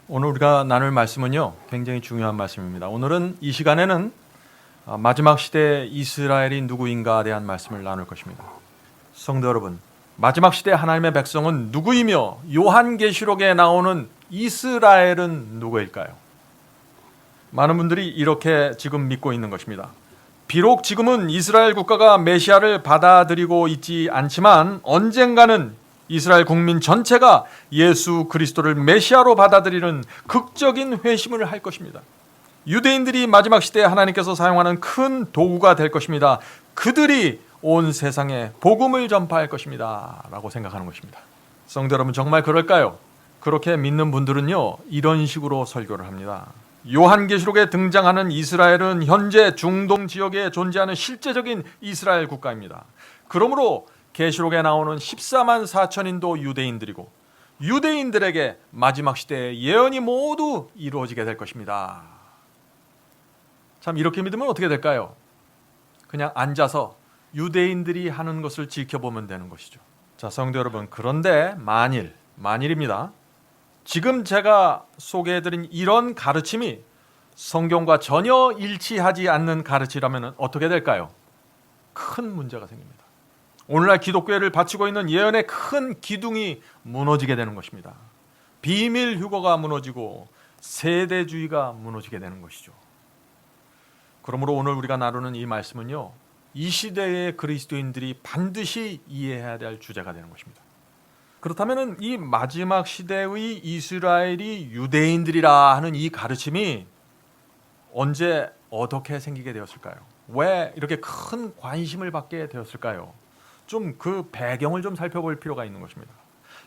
오늘 우리가 나눌 말씀은요, 굉장히 중요한 말씀입니다. 오늘은 이 시간에는 마지막 시대 이스라엘이 누구인가에 대한 말씀을 나눌 것입니다. 성도 여러분, 마지막 시대 하나님의 백성은 누구이며 요한계시록에 나오는 이스라엘은 누구일까요? 많은 분들이 이렇게 지금 믿고 있는 것입니다. 비록 지금은 이스라엘 국가가 메시아를 받아들이고 있지 않지만 언젠가는 이스라엘 국민 전체가 예수 그리스도를 메시아로 받아들이는 극적인 회심을 할 것입니다. 유대인들이 마지막 시대에 하나님께서 사용하는 큰 도구가 될 것입니다. 그들이 온 세상에 복음을 전파할 것입니다 라고 생각하는 것입니다. 성도 여러분, 정말 그럴까요? 그렇게 믿는 분들은요, 이런 식으로 설교를 합니다. 요한계시록에 등장하는 이스라엘은 현재 중동 지역에 존재하는 실제적인 이스라엘 국가입니다. 그러므로 계시록에 나오는 14만 4천인도 유대인들이고 유대인들에게 마지막 시대의 예언이 모두 이루어지게 될 것입니다. 참, 이렇게 믿으면 어떻게 될까요? 그냥 앉아서 유대인들이 하는 것을 지켜보면 되는 것이죠. 자, 성도 여러분, 그런데 만일입니다. 지금 제가 소개해드린 이런 가르침이 성경과 전혀 일치하지 않는 가르침이라면 어떻게 될까요? 큰 문제가 생깁니다. 오늘날 기독교회를 바치고 있는 예언의 큰 기둥이 무너지게 되는 것입니다. 비밀 휴거가 무너지고 세대주의가 무너지게 되는 것이죠. 그러므로 오늘 우리가 나누는 이 말씀은요, 이 시대의 그리스도인들이 반드시 이해해야 될 주제가 되는 것입니다. 그렇다면 이 마지막 시대의 이스라엘이 유대인들이라 하는 이 가르침이 언제 어떻게 생기게 되었을까요? 왜 이렇게 큰 관심을 받게 되었을까요? 좀 그 배경을 좀 살펴볼 필요가 있는 것입니다.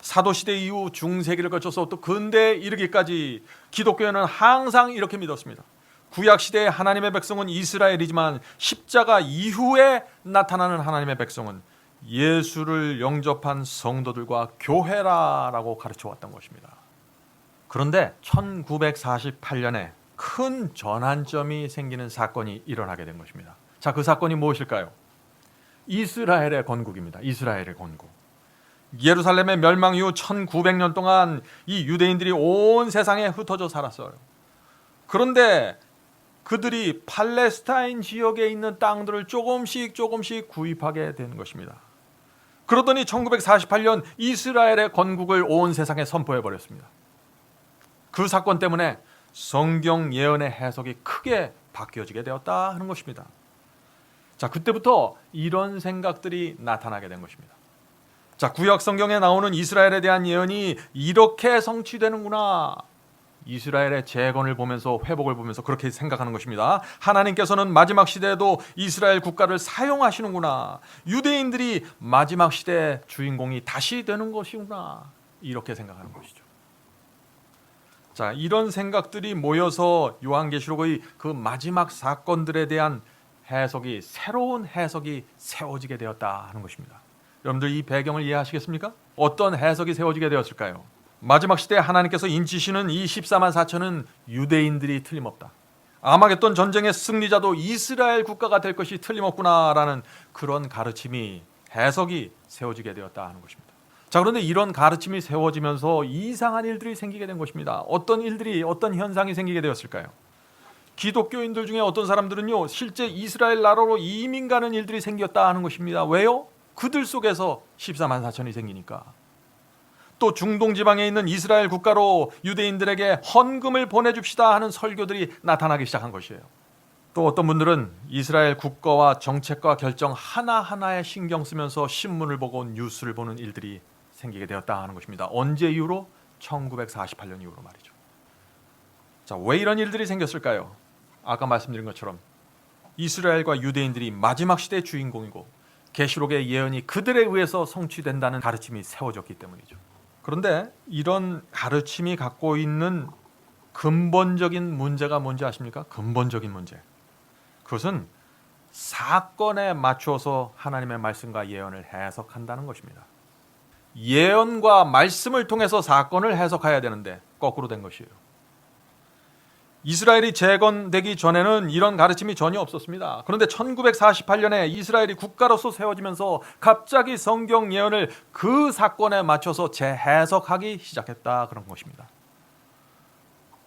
사도시대 이후 중세기를 거쳐서 또 근대에 이르기까지 기독교회는 항상 이렇게 믿었습니다. 구약시대의 하나님의 백성은 이스라엘이지만 십자가 이후에 나타나는 하나님의 백성은 예수를 영접한 성도들과 교회라고 가르쳐왔던 것입니다. 그런데 1948년에 큰 전환점이 생기는 사건이 일어나게 된 것입니다. 자, 그 사건이 무엇일까요? 이스라엘의 건국입니다. 이스라엘의 건국. 예루살렘의 멸망 이후 1900년 동안 이 유대인들이 온 세상에 흩어져 살았어요. 그런데 그들이 팔레스타인 지역에 있는 땅들을 조금씩 구입하게 된 것입니다. 그러더니 1948년 이스라엘의 건국을 온 세상에 선포해버렸습니다. 그 사건 때문에 성경 예언의 해석이 크게 바뀌어지게 되었다 하는 것입니다. 자, 그때부터 이런 생각들이 나타나게 된 것입니다. 자, 구약 성경에 나오는 이스라엘에 대한 예언이 이렇게 성취되는구나. 이스라엘의 재건을 보면서, 회복을 보면서 그렇게 생각하는 것입니다. 하나님께서는 마지막 시대에도 이스라엘 국가를 사용하시는구나. 유대인들이 마지막 시대의 주인공이 다시 되는 것이구나. 이렇게 생각하는 것이죠. 자, 이런 생각들이 모여서 요한계시록의 그 마지막 사건들에 대한 해석이, 새로운 해석이 세워지게 되었다 하는 것입니다. 여러분들 이 배경을 이해하시겠습니까? 어떤 해석이 세워지게 되었을까요? 마지막 시대에 하나님께서 인치시는 이 14만 4천은 유대인들이 틀림없다. 아마겟돈 전쟁의 승리자도 이스라엘 국가가 될 것이 틀림없구나라는 그런 가르침이, 해석이 세워지게 되었다 하는 것입니다. 자, 그런데 이런 가르침이 세워지면서 이상한 일들이 생기게 된 것입니다. 어떤 일들이, 어떤 현상이 생기게 되었을까요? 기독교인들 중에 어떤 사람들은요, 실제 이스라엘 나라로 이민 가는 일들이 생겼다 하는 것입니다. 왜요? 그들 속에서 14만 4천이 생기니까. 또 중동 지방에 있는 이스라엘 국가로 유대인들에게 헌금을 보내줍시다 하는 설교들이 나타나기 시작한 것이에요. 또 어떤 분들은 이스라엘 국가와 정책과 결정 하나하나에 신경 쓰면서 신문을 보고 뉴스를 보는 일들이 생기게 되었다 하는 것입니다. 언제 이후로? 1948년 이후로 말이죠. 자, 왜 이런 일들이 생겼을까요? 아까 말씀드린 것처럼 이스라엘과 유대인들이 마지막 시대의 주인공이고 계시록의 예언이 그들에 의해서 성취된다는 가르침이 세워졌기 때문이죠. 그런데 이런 가르침이 갖고 있는 근본적인 문제가 뭔지 아십니까? 근본적인 문제. 그것은 사건에 맞춰서 하나님의 말씀과 예언을 해석한다는 것입니다. 예언과 말씀을 통해서 사건을 해석해야 되는데 거꾸로 된 것이에요. 이스라엘이 재건되기 전에는 이런 가르침이 전혀 없었습니다. 그런데 1948년에 이스라엘이 국가로서 세워지면서 갑자기 성경 예언을 그 사건에 맞춰서 재해석하기 시작했다, 그런 것입니다.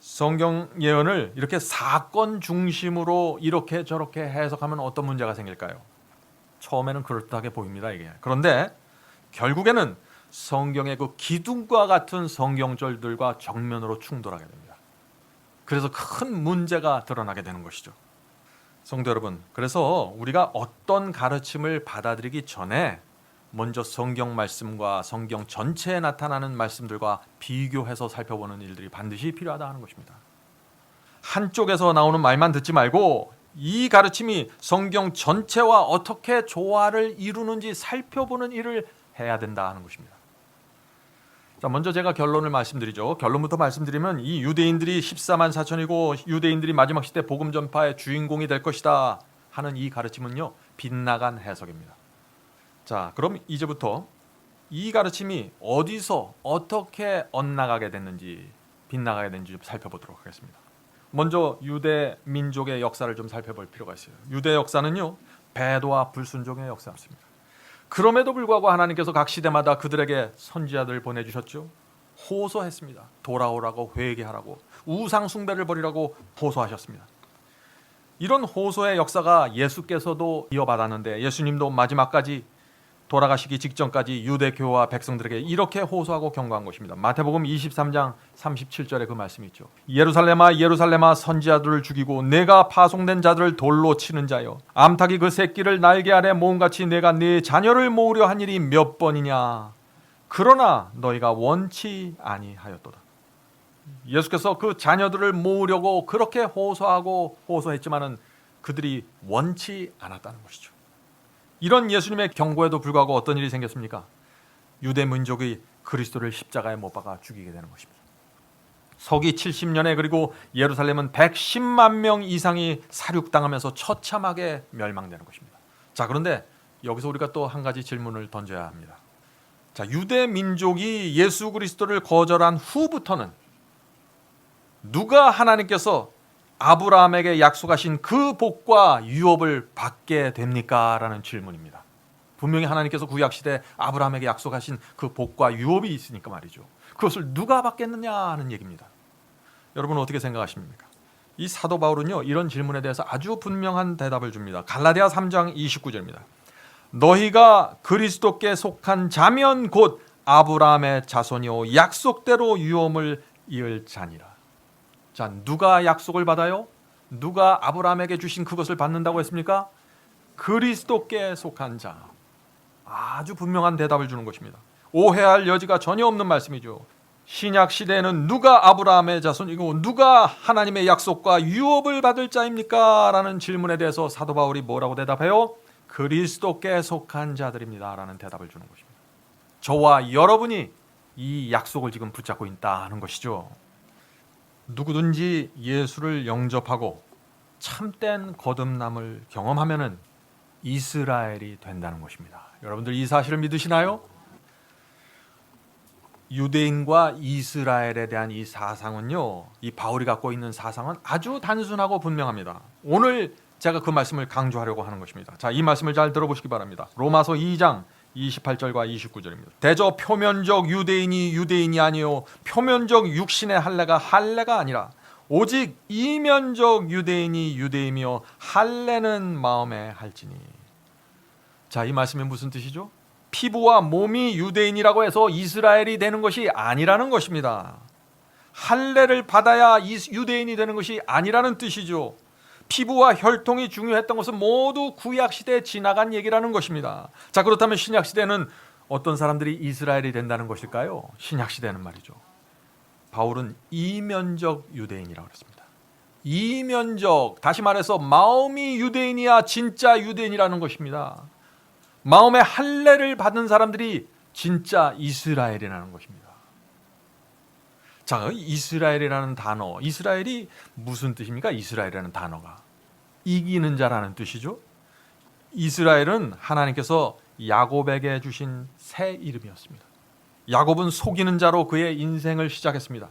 성경 예언을 이렇게 사건 중심으로 이렇게 저렇게 해석하면 어떤 문제가 생길까요? 처음에는 그럴듯하게 보입니다, 이게. 그런데 결국에는 성경의 그 기둥과 같은 성경절들과 정면으로 충돌하게 됩니다. 그래서 큰 문제가 드러나게 되는 것이죠. 성도 여러분, 그래서 우리가 어떤 가르침을 받아들이기 전에 먼저 성경 말씀과 성경 전체에 나타나는 말씀들과 비교해서 살펴보는 일들이 반드시 필요하다 하는 것입니다. 한쪽에서 나오는 말만 듣지 말고 이 가르침이 성경 전체와 어떻게 조화를 이루는지 살펴보는 일을 해야 된다 하는 것입니다. 자, 먼저 제가 결론을 말씀드리죠. 결론부터 말씀드리면 이 유대인들이 14만 4천이고 유대인들이 마지막 시대 복음 전파의 주인공이 될 것이다 하는 이 가르침은요, 빗나간 해석입니다. 자, 그럼 이제부터 이 가르침이 어디서 어떻게 엇나가게 됐는지, 빗나가게 됐는지 살펴보도록 하겠습니다. 먼저 유대 민족의 역사를 좀 살펴볼 필요가 있어요. 유대 역사는요, 배도와 불순종의 역사였습니다. 그럼에도 불구하고 하나님께서 각 시대마다 그들에게 선지자들을 보내주셨죠. 호소했습니다. 돌아오라고, 회개하라고, 우상 숭배를 버리라고 호소하셨습니다. 이런 호소의 역사가 예수께서도 이어받았는데 예수님도 마지막까지 돌아가시기 직전까지 유대교와 백성들에게 이렇게 호소하고 경고한 것입니다. 마태복음 23장 37절에 그 말씀이 있죠. 예루살렘아 예루살렘아 선지자들을 죽이고 내가 파송된 자들을 돌로 치는 자여, 암탉이 그 새끼를 날개 아래 모음같이 내가 네 자녀를 모으려 한 일이 몇 번이냐. 그러나 너희가 원치 아니하였도다. 예수께서 그 자녀들을 모으려고 그렇게 호소했지만은 그들이 원치 않았다는 것이죠. 이런 예수님의 경고에도 불구하고 어떤 일이 생겼습니까? 유대 민족이 그리스도를 십자가에 못 박아 죽이게 되는 것입니다. 서기 70년에 그리고 예루살렘은 110만 명 이상이 살육당하면서 처참하게 멸망되는 것입니다. 자, 그런데 여기서 우리가 또 한 가지 질문을 던져야 합니다. 자, 유대 민족이 예수 그리스도를 거절한 후부터는 누가 하나님께서 아브라함에게 약속하신 그 복과 유업을 받게 됩니까? 라는 질문입니다. 분명히 하나님께서 구약시대 아브라함에게 약속하신 그 복과 유업이 있으니까 말이죠. 그것을 누가 받겠느냐 하는 얘기입니다. 여러분은 어떻게 생각하십니까? 이 사도 바울은요, 이런 질문에 대해서 아주 분명한 대답을 줍니다. 갈라디아 3장 29절입니다. 너희가 그리스도께 속한 자면 곧 아브라함의 자손이요 약속대로 유업을 이을 자니라. 자, 누가 약속을 받아요? 누가 아브라함에게 주신 그것을 받는다고 했습니까? 그리스도께 속한 자. 아주 분명한 대답을 주는 것입니다. 오해할 여지가 전혀 없는 말씀이죠. 신약 시대에는 누가 아브라함의 자손이고 누가 하나님의 약속과 유업을 받을 자입니까? 라는 질문에 대해서 사도 바울이 뭐라고 대답해요? 그리스도께 속한 자들입니다 라는 대답을 주는 것입니다. 저와 여러분이 이 약속을 지금 붙잡고 있다는 것이죠. 누구든지 예수를 영접하고 참된 거듭남을 경험하면은 이스라엘이 된다는 것입니다. 여러분들 이 사실을 믿으시나요? 유대인과 이스라엘에 대한 이 사상은요, 이 바울이 갖고 있는 사상은 아주 단순하고 분명합니다. 오늘 제가 그 말씀을 강조하려고 하는 것입니다. 자, 이 말씀을 잘 들어보시기 바랍니다. 로마서 2장 28절과 29절입니다. 대저 표면적 유대인이 아니요 표면적 육신의 할례가 아니라 오직 이면적 유대인이 유대이며 할례는 마음에 할지니. 자, 이 말씀이 무슨 뜻이죠? 피부와 몸이 유대인이라고 해서 이스라엘이 되는 것이 아니라는 것입니다. 할례를 받아야 유대인이 되는 것이 아니라는 뜻이죠. 피부와 혈통이 중요했던 것은 모두 구약시대에 지나간 얘기라는 것입니다. 자, 그렇다면 신약시대는 어떤 사람들이 이스라엘이 된다는 것일까요? 신약시대는 말이죠. 바울은 이면적 유대인이라고 그랬습니다. 이면적, 다시 말해서 마음이 유대인이야 진짜 유대인이라는 것입니다. 마음의 할례를 받은 사람들이 진짜 이스라엘이라는 것입니다. 자, 이스라엘이라는 단어, 이스라엘이 무슨 뜻입니까? 이스라엘이라는 단어가 이기는 자라는 뜻이죠. 이스라엘은 하나님께서 야곱에게 주신 새 이름이었습니다. 야곱은 속이는 자로 그의 인생을 시작했습니다.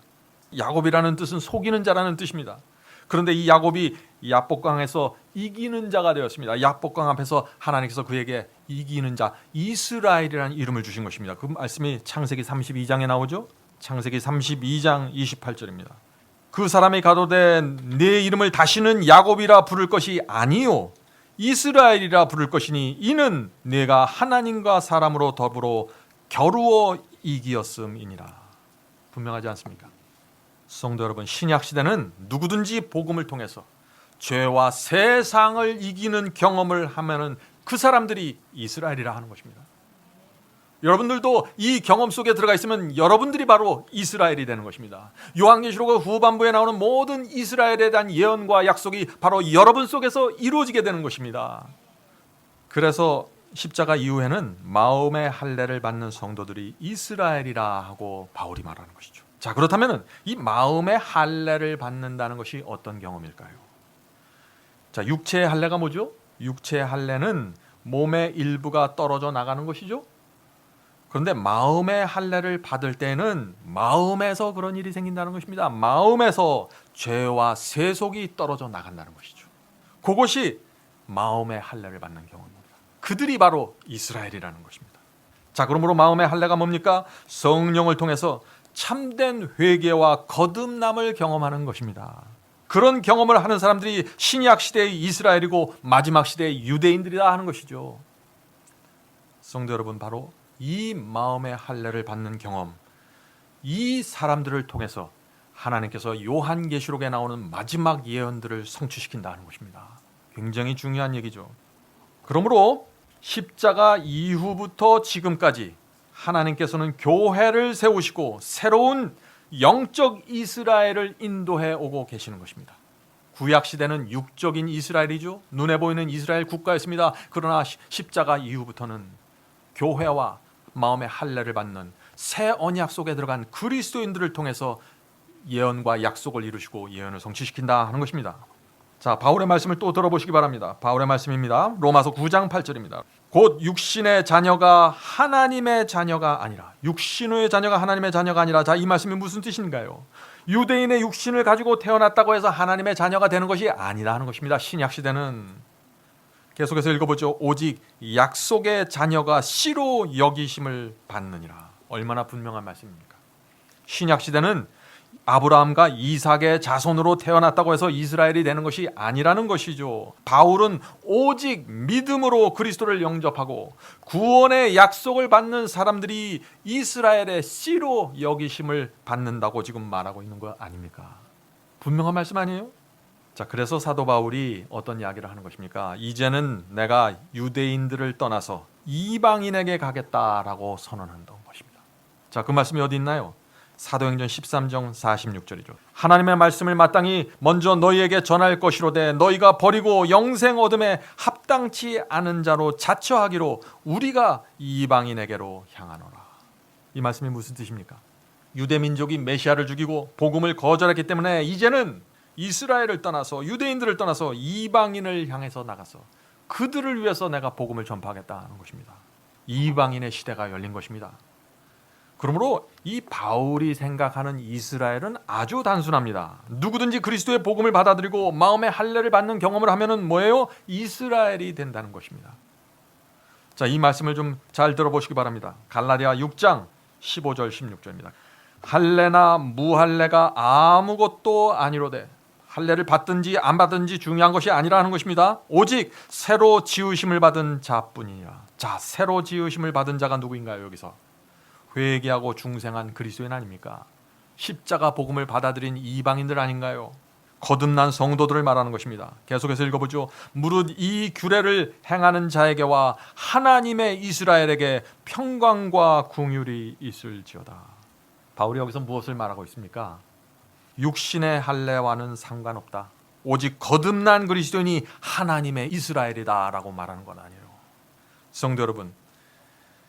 야곱이라는 뜻은 속이는 자라는 뜻입니다. 그런데 이 야곱이 야복강에서 이기는 자가 되었습니다. 야복강 앞에서 하나님께서 그에게 이기는 자, 이스라엘이라는 이름을 주신 것입니다. 그 말씀이 창세기 32장에 나오죠. 창세기 32장 28절입니다. 그 사람이 가로되 내 이름을 다시는 야곱이라 부를 것이 아니요 이스라엘이라 부를 것이니 이는 내가 하나님과 사람으로 더불어 겨루어 이기었음이니라. 분명하지 않습니까? 성도 여러분, 신약 시대는 누구든지 복음을 통해서 죄와 세상을 이기는 경험을 하면은 그 사람들이 이스라엘이라 하는 것입니다. 여러분들도 이 경험 속에 들어가 있으면 여러분들이 바로 이스라엘이 되는 것입니다. 요한계시록 후반부에 나오는 모든 이스라엘에 대한 예언과 약속이 바로 여러분 속에서 이루어지게 되는 것입니다. 그래서 십자가 이후에는 마음의 할례를 받는 성도들이 이스라엘이라 하고 바울이 말하는 것이죠. 자, 그렇다면 이 마음의 할례를 받는다는 것이 어떤 경험일까요? 자, 육체의 할례가 뭐죠? 육체의 할례는 몸의 일부가 떨어져 나가는 것이죠. 그런데 마음의 할례를 받을 때는 마음에서 그런 일이 생긴다는 것입니다. 마음에서 죄와 세속이 떨어져 나간다는 것이죠. 그것이 마음의 할례를 받는 경우입니다. 그들이 바로 이스라엘이라는 것입니다. 자, 그러므로 마음의 할례가 뭡니까? 성령을 통해서 참된 회개와 거듭남을 경험하는 것입니다. 그런 경험을 하는 사람들이 신약 시대의 이스라엘이고 마지막 시대의 유대인들이다 하는 것이죠. 성도 여러분, 바로 이 마음의 할례를 받는 경험, 이 사람들을 통해서 하나님께서 요한계시록에 나오는 마지막 예언들을 성취시킨다는 것입니다. 굉장히 중요한 얘기죠. 그러므로 십자가 이후부터 지금까지 하나님께서는 교회를 세우시고 새로운 영적 이스라엘을 인도해 오고 계시는 것입니다. 구약 시대는 육적인 이스라엘이죠. 눈에 보이는 이스라엘 국가였습니다. 그러나 십자가 이후부터는 교회와 마음의 할례를 받는 새 언약 속에 들어간 그리스도인들을 통해서 예언과 약속을 이루시고 예언을 성취시킨다 하는 것입니다. 자, 바울의 말씀을 또 들어보시기 바랍니다. 바울의 말씀입니다. 로마서 9장 8절입니다. 곧 육신의 자녀가 하나님의 자녀가 아니라, 육신의 자녀가 하나님의 자녀가 아니라, 자, 이 말씀이 무슨 뜻인가요? 유대인의 육신을 가지고 태어났다고 해서 하나님의 자녀가 되는 것이 아니라 하는 것입니다. 신약 시대는 계속해서 읽어보죠. 오직 약속의 자녀가 씨로 여기심을 받느니라. 얼마나 분명한 말씀입니까? 신약 시대는 아브라함과 이삭의 자손으로 태어났다고 해서 이스라엘이 되는 것이 아니라는 것이죠. 바울은 오직 믿음으로 그리스도를 영접하고 구원의 약속을 받는 사람들이 이스라엘의 씨로 여기심을 받는다고 지금 말하고 있는 거 아닙니까? 분명한 말씀 아니에요? 자, 그래서 사도 바울이 어떤 이야기를 하는 것입니까? 이제는 내가 유대인들을 떠나서 이방인에게 가겠다라고 선언한다는 것입니다. 자, 그 말씀이 어디 있나요? 사도행전 13장 46절이죠. 하나님의 말씀을 마땅히 먼저 너희에게 전할 것이로되 너희가 버리고 영생 얻음에 합당치 않은 자로 자처하기로 우리가 이방인에게로 향하노라. 이 말씀이 무슨 뜻입니까? 유대민족이 메시아를 죽이고 복음을 거절했기 때문에 이제는 이스라엘을 떠나서 유대인들을 떠나서 이방인을 향해서 나가서 그들을 위해서 내가 복음을 전파하겠다는 것입니다. 이방인의 시대가 열린 것입니다. 그러므로 이 바울이 생각하는 이스라엘은 아주 단순합니다. 누구든지 그리스도의 복음을 받아들이고 마음의 할례를 받는 경험을 하면은 뭐예요? 이스라엘이 된다는 것입니다. 자, 이 말씀을 좀 잘 들어보시기 바랍니다. 갈라디아 6장 15절 16절입니다. 할례나 무할례가 아무것도 아니로되, 할례를 받든지 안 받든지 중요한 것이 아니라는 것입니다. 오직 새로 지으심을 받은 자뿐이니라. 자, 새로 지으심을 받은 자가 누구인가요? 여기서 회개하고 중생한 그리스도인 아닙니까? 십자가 복음을 받아들인 이방인들 아닌가요? 거듭난 성도들을 말하는 것입니다. 계속해서 읽어보죠. 무릇 이 규례를 행하는 자에게와 하나님의 이스라엘에게 평강과 긍휼이 있을지어다. 바울이 여기서 무엇을 말하고 있습니까? 육신의 할례와는 상관없다. 오직 거듭난 그리스도인이 하나님의 이스라엘이다 라고 말하는 건 아니에요. 성도 여러분,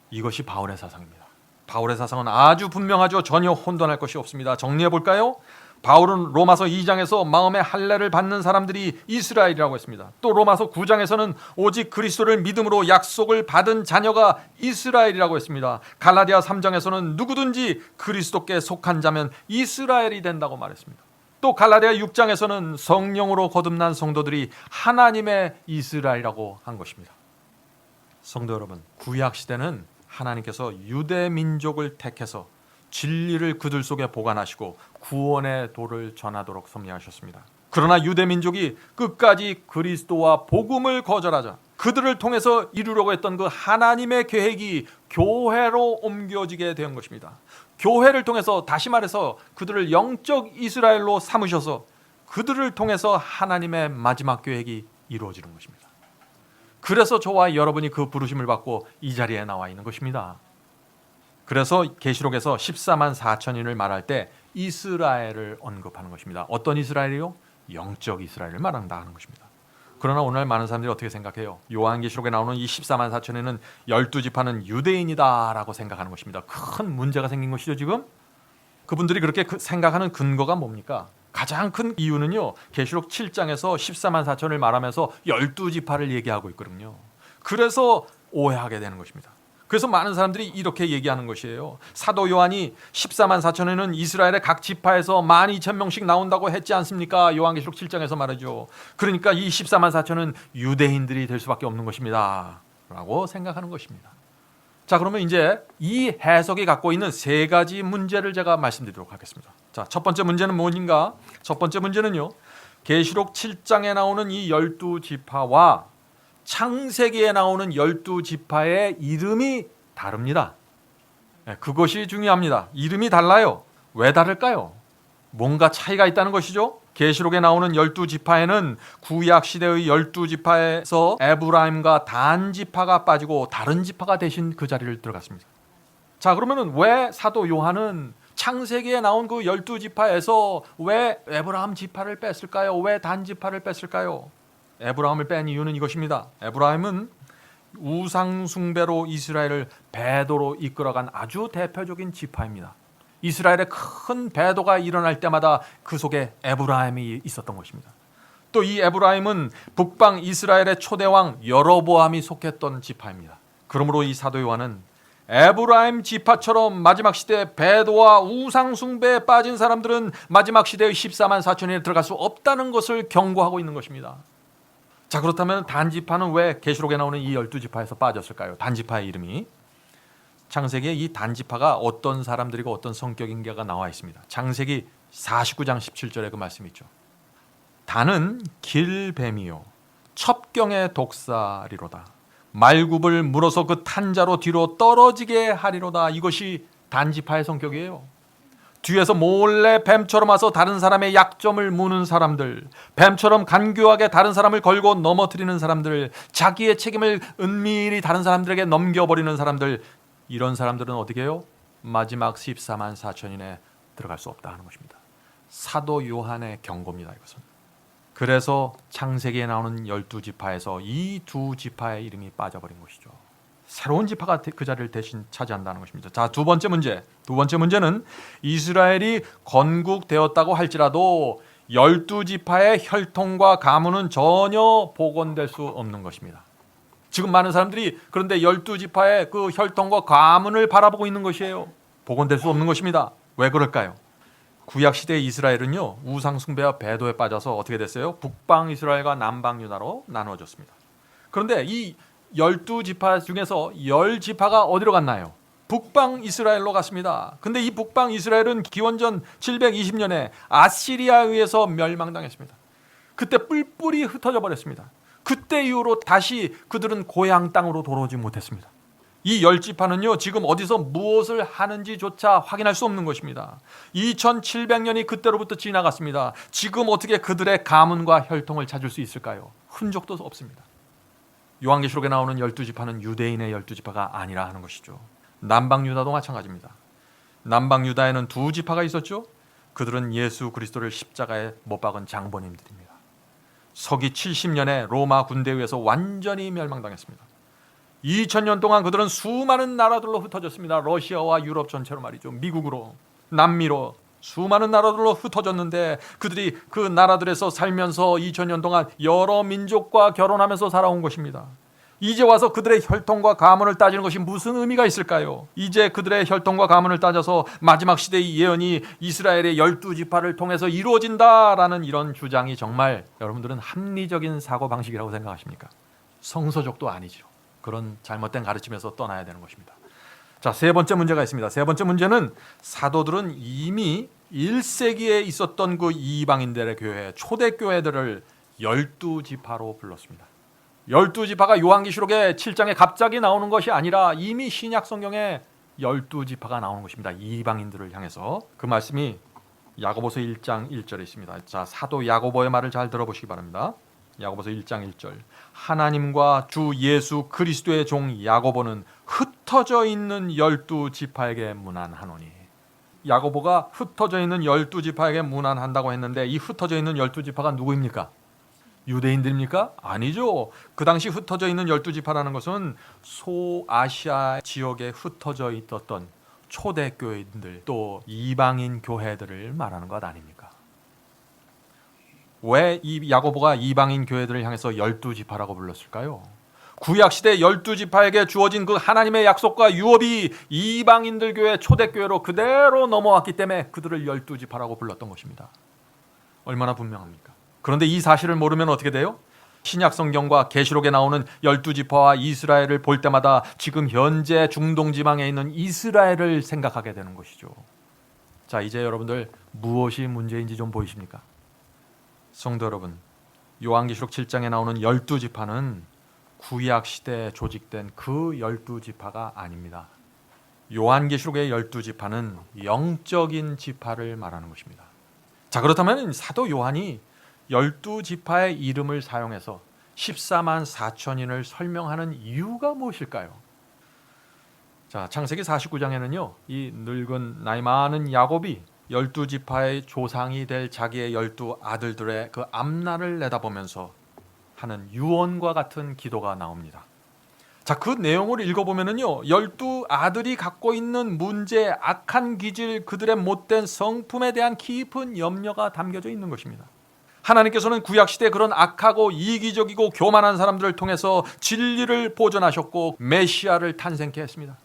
이것이 바울의 사상입니다. 바울의 사상은 아주 분명하죠. 전혀 혼돈할 것이 없습니다. 정리해 볼까요? 바울은 로마서 2장에서 마음의 할례를 받는 사람들이 이스라엘이라고 했습니다. 또 로마서 9장에서는 오직 그리스도를 믿음으로 약속을 받은 자녀가 이스라엘이라고 했습니다. 갈라디아 3장에서는 누구든지 그리스도께 속한 자면 이스라엘이 된다고 말했습니다. 또 갈라디아 6장에서는 성령으로 거듭난 성도들이 하나님의 이스라엘이라고 한 것입니다. 성도 여러분, 구약 시대는 하나님께서 유대 민족을 택해서 진리를 그들 속에 보관하시고 구원의 도를 전하도록 섭리하셨습니다. 그러나 유대 민족이 끝까지 그리스도와 복음을 거절하자 그들을 통해서 이루려고 했던 그 하나님의 계획이 교회로 옮겨지게 된 것입니다. 교회를 통해서, 다시 말해서 그들을 영적 이스라엘로 삼으셔서 그들을 통해서 하나님의 마지막 계획이 이루어지는 것입니다. 그래서 저와 여러분이 그 부르심을 받고 이 자리에 나와 있는 것입니다. 그래서 계시록에서 14만 4천인을 말할 때 이스라엘을 언급하는 것입니다. 어떤 이스라엘이요? 영적 이스라엘을 말한다는 것입니다. 그러나 오늘 많은 사람들이 어떻게 생각해요? 요한계시록에 나오는 이 14만 4천에는 12지파는 유대인이다라고 생각하는 것입니다. 큰 문제가 생긴 것이죠. 지금 그분들이 그렇게 생각하는 근거가 뭡니까? 가장 큰 이유는요, 계시록 7장에서 14만 4천을 말하면서 12지파를 얘기하고 있거든요. 그래서 오해하게 되는 것입니다. 그래서 많은 사람들이 이렇게 얘기하는 것이에요. 사도 요한이 14만 4천에는 이스라엘의 각 지파에서 12,000명씩 나온다고 했지 않습니까? 요한계시록 7장에서 말하죠. 그러니까 이 14만 4천은 유대인들이 될 수밖에 없는 것입니다 라고 생각하는 것입니다. 자, 그러면 이제 이 해석이 갖고 있는 세 가지 문제를 제가 말씀드리도록 하겠습니다. 자, 첫 번째 문제는 무엇인가? 첫 번째 문제는요, 계시록 7장에 나오는 이 12지파와 창세기에 나오는 12지파의 이름이 다릅니다. 그것이 중요합니다. 이름이 달라요. 왜 다를까요? 뭔가 차이가 있다는 것이죠. 계시록에 나오는 12지파에는 구약 시대의 12지파에서 에브라임과 단 지파가 빠지고 다른 지파가 대신 그 자리를 들어갔습니다. 자, 그러면은 왜 사도 요한은 창세기에 나온 그 12지파에서 왜 에브라임 지파를 뺐을까요? 왜 단 지파를 뺐을까요? 에브라임을 뺀 이유는 이것입니다. 에브라임은 우상 숭배로 이스라엘을 배도로 이끌어간 아주 대표적인 지파입니다. 이스라엘의 큰 배도가 일어날 때마다 그 속에 에브라임이 있었던 것입니다. 또 이 에브라임은 북방 이스라엘의 초대왕 여로보암이 속했던 지파입니다. 그러므로 이 사도 요한은 에브라임 지파처럼 마지막 시대 배도와 우상 숭배에 빠진 사람들은 마지막 시대의 14만 4천에 들어갈 수 없다는 것을 경고하고 있는 것입니다. 자, 그렇다면 단지파는 왜 계시록에 나오는 이 12지파에서 빠졌을까요? 단지파의 이름이. 창세기에 이 단지파가 어떤 사람들이고 어떤 성격인가가 나와 있습니다. 창세기 49장 17절에 그 말씀이 있죠. 단은 길뱀이요 첩경의 독사리로다. 말굽을 물어서 그 탄자로 뒤로 떨어지게 하리로다. 이것이 단지파의 성격이에요. 뒤에서 몰래 뱀처럼 와서 다른 사람의 약점을 무는 사람들, 뱀처럼 간교하게 다른 사람을 걸고 넘어뜨리는 사람들, 자기의 책임을 은밀히 다른 사람들에게 넘겨버리는 사람들, 이런 사람들은 어떻게 해요? 마지막 14만 4천인에 들어갈 수 없다 하는 것입니다. 사도 요한의 경고입니다. 이것은. 그래서 창세기에 나오는 12지파에서 이 두 지파의 이름이 빠져버린 것이죠. 새로운 지파가 그 자리를 대신 차지한다는 것입니다. 자, 두 번째 문제는 이스라엘이 건국되었다고 할지라도 12지파의 혈통과 가문은 전혀 복원될 수 없는 것입니다. 지금 많은 사람들이 그런데 12지파의 그 혈통과 가문을 바라보고 있는 것이에요. 복원될 수 없는 것입니다. 왜 그럴까요? 구약 시대의 이스라엘은요, 우상 숭배와 배도에 빠져서 어떻게 됐어요? 북방 이스라엘과 남방 유다로 나누어졌습니다. 그런데 이 12지파 중에서 10지파가 어디로 갔나요? 북방 이스라엘로 갔습니다. 근데 이 북방 이스라엘은 기원전 720년에 아시리아에 의해서 멸망당했습니다. 그때 뿔뿔이 흩어져 버렸습니다. 그때 이후로 다시 그들은 고향 땅으로 돌아오지 못했습니다. 이 10지파는요, 지금 어디서 무엇을 하는지조차 확인할 수 없는 것입니다. 2700년이 그때로부터 지나갔습니다. 지금 어떻게 그들의 가문과 혈통을 찾을 수 있을까요? 흔적도 없습니다. 요한계시록에 나오는 12지파는 유대인의 12지파가 아니라 하는 것이죠. 남방 유다도 마찬가지입니다. 남방 유다에는 두 지파가 있었죠. 그들은 예수 그리스도를 십자가에 못 박은 장본인들입니다. 서기 70년에 로마 군대에 의해서 완전히 멸망당했습니다. 2000년 동안 그들은 수많은 나라들로 흩어졌습니다. 러시아와 유럽 전체로 말이죠. 미국으로, 남미로 수많은 나라들로 흩어졌는데 그들이 그 나라들에서 살면서 2000년 동안 여러 민족과 결혼하면서 살아온 것입니다. 이제 와서 그들의 혈통과 가문을 따지는 것이 무슨 의미가 있을까요? 이제 그들의 혈통과 가문을 따져서 마지막 시대의 예언이 이스라엘의 12지파를 통해서 이루어진다라는 이런 주장이 정말 여러분들은 합리적인 사고방식이라고 생각하십니까? 성서적도 아니죠. 그런 잘못된 가르침에서 떠나야 되는 것입니다. 자, 세 번째 문제가 있습니다. 세 번째 문제는 사도들은 이미 1세기에 있었던 그 이방인들의 교회, 초대교회들을 12지파로 불렀습니다. 12지파가 요한계시록의 7장에 갑자기 나오는 것이 아니라 이미 신약 성경에 12지파가 나오는 것입니다. 이방인들을 향해서. 그 말씀이 야고보서 1장 1절에 있습니다. 자, 사도 야고보의 말을 잘 들어보시기 바랍니다. 야고보서 1장 1절. 하나님과 주 예수 그리스도의 종 야고보는 흩어져 있는 12지파에게 문안하노니. 야고보가 흩어져 있는 12지파에게 문안한다고 했는데 이 흩어져 있는 12지파가 누구입니까? 유대인들입니까? 아니죠. 그 당시 흩어져 있는 12지파라는 것은 소아시아 지역에 흩어져 있었던 초대교회들 또 이방인 교회들을 말하는 것 아닙니까? 왜 이 야고보가 이방인 교회들을 향해서 12지파라고 불렀을까요? 구약시대 12지파에게 주어진 그 하나님의 약속과 유업이 이방인들 교회 초대교회로 그대로 넘어왔기 때문에 그들을 12지파라고 불렀던 것입니다. 얼마나 분명합니까? 그런데 이 사실을 모르면 어떻게 돼요? 신약 성경과 계시록에 나오는 12지파와 이스라엘을 볼 때마다 지금 현재 중동 지방에 있는 이스라엘을 생각하게 되는 것이죠. 자, 이제 여러분들 무엇이 문제인지 좀 보이십니까? 성도 여러분, 요한계시록 7장에 나오는 12지파는 구약 시대에 조직된 그 12지파가 아닙니다. 요한계시록의 12지파는 영적인 지파를 말하는 것입니다. 자, 그렇다면 사도 요한이 12지파의 이름을 사용해서 14만 4천인을 설명하는 이유가 무엇일까요? 자, 창세기 49장에는요, 이 늙은 나이 많은 야곱이 12지파의 조상이 될 자기의 12아들들의 그 앞날을 내다보면서 하는 유언과 같은 기도가 나옵니다. 자, 그 내용을 읽어보면은요, 12아들이 갖고 있는 문제, 악한 기질, 그들의 못된 성품에 대한 깊은 염려가 담겨져 있는 것입니다. 하나님께서는 구약시대에 그런 악하고 이기적이고 교만한 사람들을 통해서 진리를 보존하셨고 메시아를 탄생케 했습니다.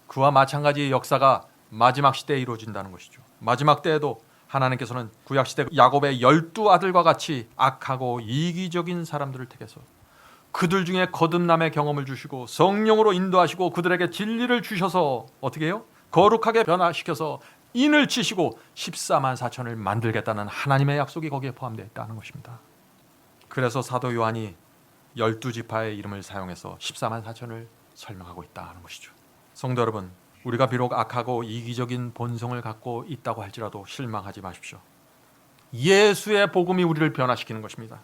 그와 마찬가지의 역사가 마지막 시대에 이루어진다는 것이죠. 마지막 때에도 하나님께서는 구약시대 야곱의 12아들과 같이 악하고 이기적인 사람들을 택해서 그들 중에 거듭남의 경험을 주시고 성령으로 인도하시고 그들에게 진리를 주셔서 어떻게 해요? 거룩하게 변화시켜서 인을 치시고 14만 4천을 만들겠다는 하나님의 약속이 거기에 포함되어 있다는 것입니다. 그래서 사도 요한이 12지파의 이름을 사용해서 14만 4천을 설명하고 있다는 것이죠. 성도 여러분, 우리가 비록 악하고 이기적인 본성을 갖고 있다고 할지라도 실망하지 마십시오. 예수의 복음이 우리를 변화시키는 것입니다.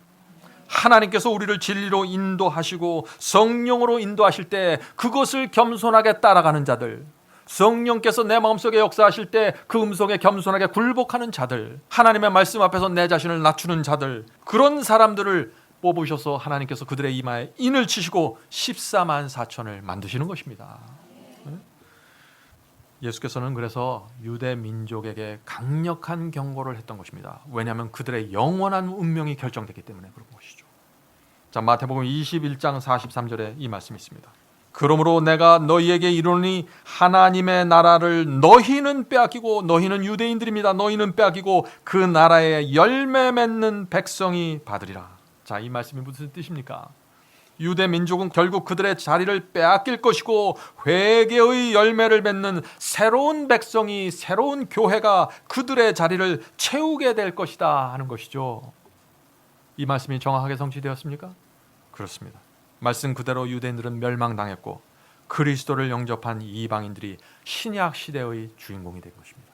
하나님께서 우리를 진리로 인도하시고 성령으로 인도하실 때 그것을 겸손하게 따라가는 자들, 성령께서 내 마음속에 역사하실 때 그 음성에 겸손하게 굴복하는 자들, 하나님의 말씀 앞에서 내 자신을 낮추는 자들, 그런 사람들을 뽑으셔서 하나님께서 그들의 이마에 인을 치시고 14만 4천을 만드시는 것입니다. 예수께서는 그래서 유대 민족에게 강력한 경고를 했던 것입니다. 왜냐하면 그들의 영원한 운명이 결정됐기 때문에 그런 것이죠. 자, 마태복음 21장 43절에 이 말씀이 있습니다. 그러므로 내가 너희에게 이르노니 하나님의 나라를 너희는 빼앗기고, 너희는 유대인들입니다. 너희는 빼앗기고 그 나라의 열매 맺는 백성이 받으리라. 자, 이 말씀이 무슨 뜻입니까? 유대 민족은 결국 그들의 자리를 빼앗길 것이고 회개의 열매를 맺는 새로운 백성이, 새로운 교회가 그들의 자리를 채우게 될 것이다 하는 것이죠. 이 말씀이 정확하게 성취되었습니까? 그렇습니다. 말씀 그대로 유대인들은 멸망당했고 그리스도를 영접한 이방인들이 신약 시대의 주인공이 된 것입니다.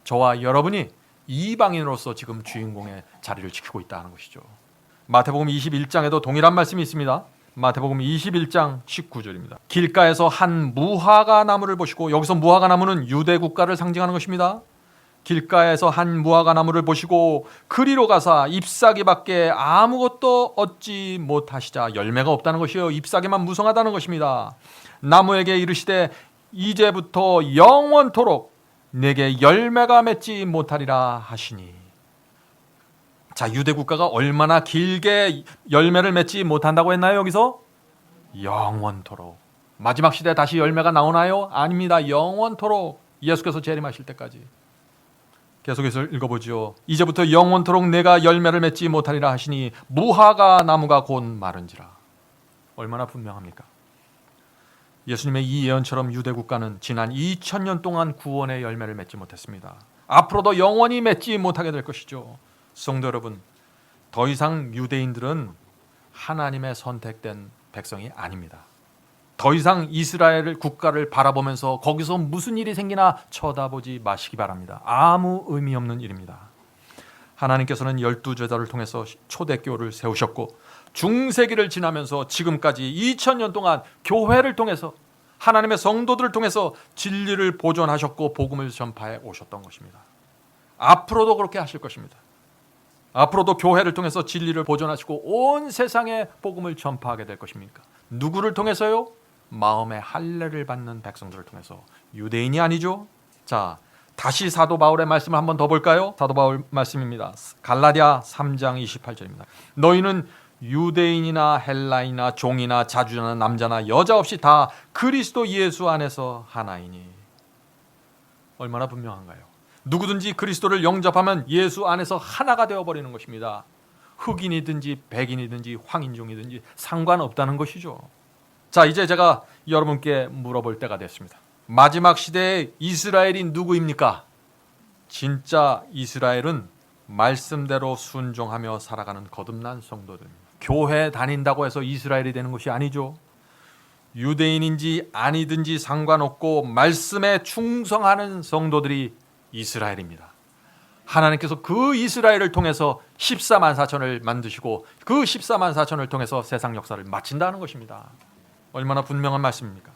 저와 여러분이 이방인으로서 지금 주인공의 자리를 지키고 있다는 것이죠. 마태복음 21장에도 동일한 말씀이 있습니다. 마태복음 21장 19절입니다. 길가에서 한 무화과 나무를 보시고, 여기서 무화과 나무는 유대 국가를 상징하는 것입니다. 길가에서 한 무화과 나무를 보시고 그리로 가사 잎사귀밖에 아무것도 얻지 못하시자. 열매가 없다는 것이요, 잎사귀만 무성하다는 것입니다. 나무에게 이르시되 이제부터 영원토록 내게 열매가 맺지 못하리라 하시니. 자, 유대 국가가 얼마나 길게 열매를 맺지 못한다고 했나요? 여기서 영원토록. 마지막 시대에 다시 열매가 나오나요? 아닙니다. 영원토록, 예수께서 재림하실 때까지. 계속해서 읽어보죠. 이제부터 영원토록 내가 열매를 맺지 못하리라 하시니 무화과 나무가 곧 마른지라. 얼마나 분명합니까? 예수님의 이 예언처럼 유대 국가는 지난 2000년 동안 구원의 열매를 맺지 못했습니다. 앞으로도 영원히 맺지 못하게 될 것이죠. 성도 여러분, 더 이상 유대인들은 하나님의 선택된 백성이 아닙니다. 더 이상 이스라엘 국가를 바라보면서 거기서 무슨 일이 생기나 쳐다보지 마시기 바랍니다. 아무 의미 없는 일입니다. 하나님께서는 12제자를 통해서 초대교회를 세우셨고 중세기를 지나면서 지금까지 2000년 동안 교회를 통해서 하나님의 성도들을 통해서 진리를 보존하셨고 복음을 전파해 오셨던 것입니다. 앞으로도 그렇게 하실 것입니다. 앞으로도 교회를 통해서 진리를 보존하시고 온 세상에 복음을 전파하게 될 것입니까? 누구를 통해서요? 마음의 할례를 받는 백성들을 통해서. 유대인이 아니죠. 자, 다시 사도 바울의 말씀을 한번 더 볼까요? 사도 바울 말씀입니다. 갈라디아 3장 28절입니다. 너희는 유대인이나 헬라인이나 종이나 자주나 남자나 여자 없이 다 그리스도 예수 안에서 하나이니. 얼마나 분명한가요? 누구든지 그리스도를 영접하면 예수 안에서 하나가 되어버리는 것입니다. 흑인이든지 백인이든지 황인종이든지 상관없다는 것이죠. 자, 이제 제가 여러분께 물어볼 때가 됐습니다. 마지막 시대의 이스라엘이 누구입니까? 진짜 이스라엘은 말씀대로 순종하며 살아가는 거듭난 성도들입니다. 교회 다닌다고 해서 이스라엘이 되는 것이 아니죠. 유대인인지 아니든지 상관없고 말씀에 충성하는 성도들이 이스라엘입니다. 하나님께서 그 이스라엘을 통해서 14만 4천을 만드시고 그 14만 4천을 통해서 세상 역사를 마친다는 것입니다. 얼마나 분명한 말씀입니까?